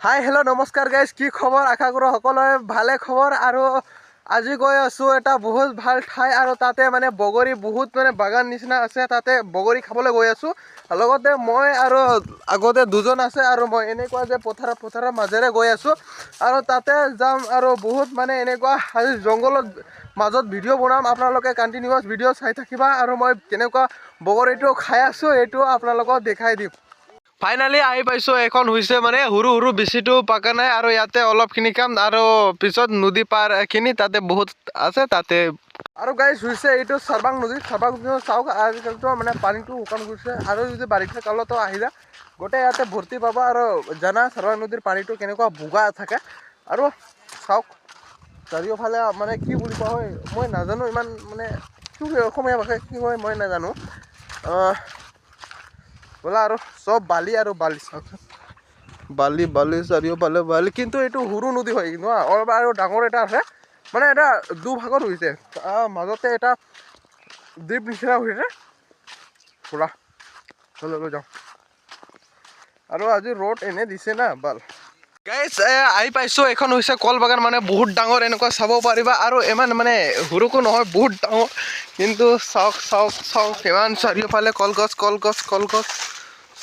Hi hello' নমস্কাৰ guys, কি খবৰ? আশা কৰোঁ সকলোৰে ভালে খবৰ। আৰু আজি গৈ আছোঁ এটা বহুত ভাল ঠাই, আৰু তাতে মানে বগৰী বহুত মানে বাগান নিচিনা আছে। তাতে বগৰী খাবলৈ গৈ আছোঁ। লগতে মই আৰু আগতে দুজন আছে, আৰু মই এনেকুৱা যে পথাৰৰ মাজেৰে গৈ আছোঁ, আৰু তাতে যাম আৰু বহুত মানে এনেকুৱা আজি জংঘলত মাজত ভিডিঅ' বনাম। আপোনালোকে কণ্টিনিউৱাছ ভিডিঅ' চাই থাকিবা, আৰু মই কেনেকুৱা বগৰীটো খাই আছোঁ এইটো আপোনালোকক দেখাই দিম। ফাইনেলি আহি পাইছোঁ। এখন হৈছে মানে সৰু বেছিটো পকা নাই, আৰু ইয়াতে অলপখিনি কাম, আৰু পিছত নদী পাৰখিনি তাতে বহুত আছে তাতে। আৰু গাইজ হৈছে এইটো চাৰবাং নদী চাওক। আজিকালিতো মানে পানীটো শুকান গৈছে, আৰু যদি বাৰিষা কালতো আহিলে গোটেই ইয়াতে ভৰ্তি পাবা। আৰু জানা চাৰবাং নদীৰ পানীটো কেনেকুৱা বোগা থাকে। আৰু চাওক চাৰিওফালে মানে কি বুলি কোৱা হয় মই নাজানো, ইমান মানে কি অসমীয়া ভাষাত কি হয় মই নাজানো। বোলা আৰু চব বালি আৰু বালি, চাওক বালি চাৰিওফালে বালি। কিন্তু এইটো সৰু নদী হয় কিন্তু অলপ আৰু ডাঙৰ এটা আছে, মানে এটা দুভাগত হৈছে। মাজতে এটা দ্বীপ নিচিনা হৈছে পুৰা। লৈ যাওঁ। আৰু আজি ৰ'দ এনে দিছে না বাল। গাইজ আহি পাইছোঁ। এখন হৈছে কল বাগান, মানে বহুত ডাঙৰ এনেকুৱা চাব পাৰিবা। আৰু ইমান মানে সৰুকো নহয়, বহুত ডাঙৰ। কিন্তু চাওক ইমান চাৰিওফালে কলগছ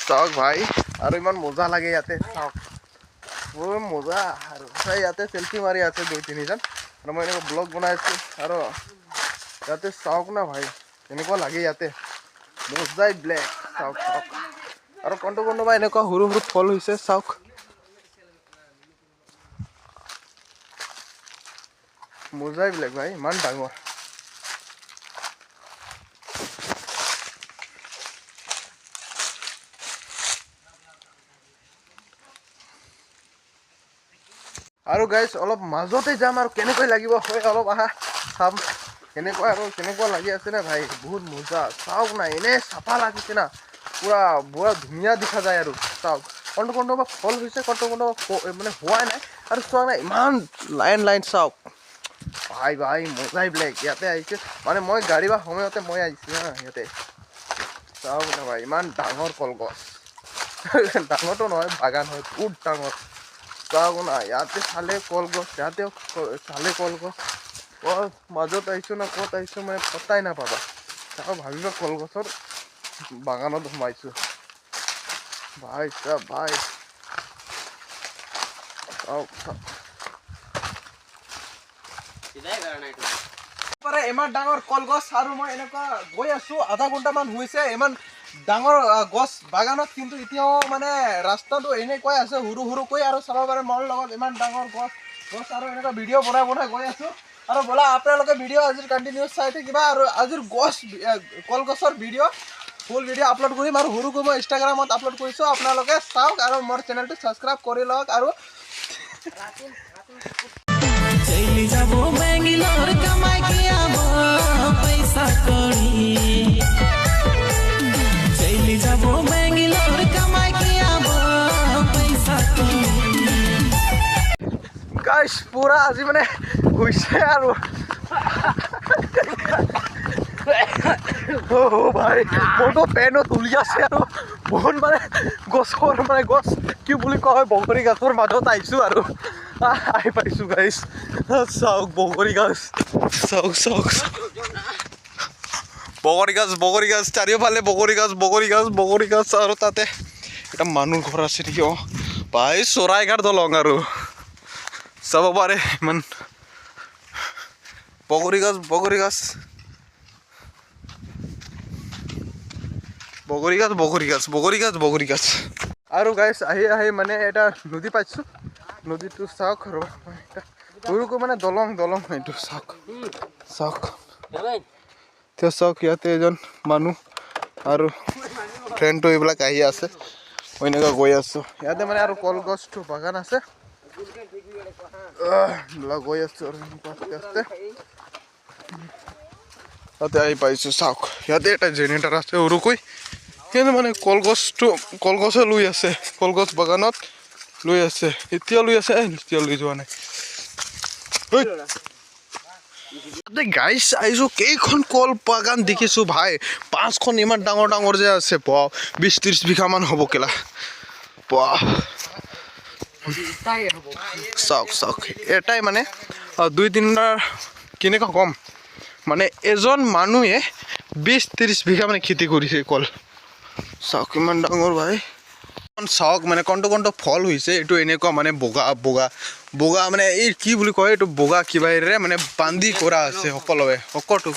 চাওক ভাই, আৰু ইমান মজা লাগে ইয়াতে। চাওক বহুত মজা। আৰু ইয়াতে চেল্ফি মাৰি আছে 2-3জন, আৰু মই এনেকুৱা ব্লগ বনাই আছোঁ। আৰু ইয়াতে চাওক না ভাই, এনেকুৱা লাগে ইয়াতে মজাই ব্লেক। চাওক আৰু কোনোবা এনেকুৱা সৰু ফল হৈছে, চাওক মজাই ব্লেক ভাই, ইমান ডাঙৰ। আৰু গাইজ অলপ মাজতে যাম, আৰু কেনেকৈ লাগিব হয় অলপ আহা চাম কেনেকুৱা লাগি আছে না ভাই, বহুত মজা। চাওক না, এনে চাফা লাগিছে না, পুৰা ধুনীয়া দেখা যায়। আৰু চাওক কোনোবা ফল হৈছে, কোনোবা মানে হোৱাই নাই। আৰু চোৱা নাই ইমান লাইন চাওক ভাই মজাই ব্লেক। ইয়াতে আহিছে মানে মই গাড়ী বা সময়তে মই আহিছোঁ হা। ইয়াতে চাওক না ভাই, ইমান ডাঙৰ কলগছ। ডাঙৰটো নহয়, বাগান হয় বহুত ডাঙৰ। চাওক না, ইয়াতে চালে কলগছ, ইয়াতেও চালে কলগছ। মাজত আহিছোঁ না ক'ত আহিছোঁ মানে পতাই নাপাবা। চাওক ভাবিবা কলগছৰ বাগানত সোমাইছোঁ ভাই। ভাই ইমান ডাঙৰ কলগছ, আৰু মই এনেকুৱা গৈ আছোঁ আধা ঘণ্টামান হৈছে ইমান ডাঙৰ গছ বাগানত। কিন্তু এতিয়াও মানে ৰাস্তাটো এনেকুৱাই আছে সৰুকৈ। আৰু চাব পাৰে মোৰ লগত ইমান ডাঙৰ গছ, আৰু এনেকুৱা ভিডিঅ' বনাই গৈ আছোঁ। আৰু বোলা আপোনালোকে ভিডিঅ' আজিৰ কণ্টিনিউছ চাই থাকিবা। আৰু আজিৰ কলগছৰ ফুল ভিডিঅ' আপলোড কৰিম, আৰু সৰুকৈ মই ইনষ্টাগ্ৰামত আপলোড কৰিছোঁ। আপোনালোকে চাওক, আৰু মোৰ চেনেলটো ছাবস্ক্ৰাইব কৰি লওক। আৰু चली जाबो बेंगलोर कमाई कियाबो पैसा कौड़ी। चली जाबो बेंगलोर कमाई कियाबो पैसा कौड़ी। গাইজ পুৰা আজি মানে হৈছে আৰু ভাই মোৰতো পেনো তুলি আছে। আৰু বহুত মানে গছ কি বুলি কোৱা হয় বগৰী গছৰ মাজত আহিছোঁ, আৰু আহি পাইছোঁ গাইজ। চাওক বগৰী গছ, চাওক বগৰী গছ চাৰিওফালে বগৰী গছ। আৰু তাতে এটা মানুহ ঘৰ আছে নেকি? ভাই চৰাইঘাট দলং, আৰু চাব পাৰে ইমান বগৰী গছ। আৰু গাইজ আহি মানে এটা নদী পাইছোঁ। নদীটো চাওক, আৰু সৰুকৈ মানে দলং এইটো চাওক। ইয়াতে এজন মানুহ আৰু ফ্ৰেণ্ডটো এইবিলাক আহি আছে, মই এনেকুৱা গৈ আছোঁ। ইয়াতে মানে আৰু কলগছটো বাগান আছে, গৈ আছোঁ আৰু আস্তে তাতে আহি পাইছোঁ। চাওক ইয়াতে এটা জেনেৰেটাৰ আছে সৰুকৈ, কিন্তু মানে কলগছে লৈ আছে, কলগছ বাগানত লৈ আছে। এতিয়া লৈ যোৱা নাই। গাইজ আহিছোঁ, কেইখন কল বাগান দেখিছোঁ ভাই, 5খন ইমান ডাঙৰ যে আছে। 20-30 বিঘা মান হ'ব কেলা। চাওক চাওক এটাই মানে 2-3টাৰ কেনেকুৱা কম মানে এজন মানুহে 20-30 বিঘা মানে খেতি কৰিছে কল চাওক কিমান ডাঙৰ ভাই চাওক মানে কণটো ফল হৈছে এইটো এনেকুৱা মানে বগা বগা বগা মানে এই কি বুলি কয় এইটো বগা কিবাৰে মানে বান্ধি কৰা আছে সকলোৱে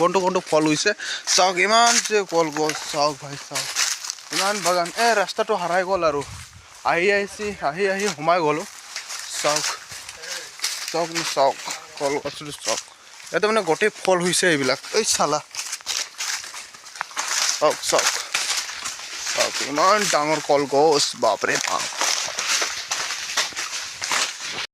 কণটো ফল হৈছে চাওক ইমান যে কলগছ চাওক ভাই চাওক ইমান বাগান ৰাস্তাটো হাৰাই গ'ল আৰু আহি সোমাই গ'লো চাওক চাওক কলগছটো চাওক ইয়াতে মানে গোটেই ফল হৈছে এইবিলাক এই চালা চাওক ইমান ডাঙৰ কলগছ বাপৰে বাপ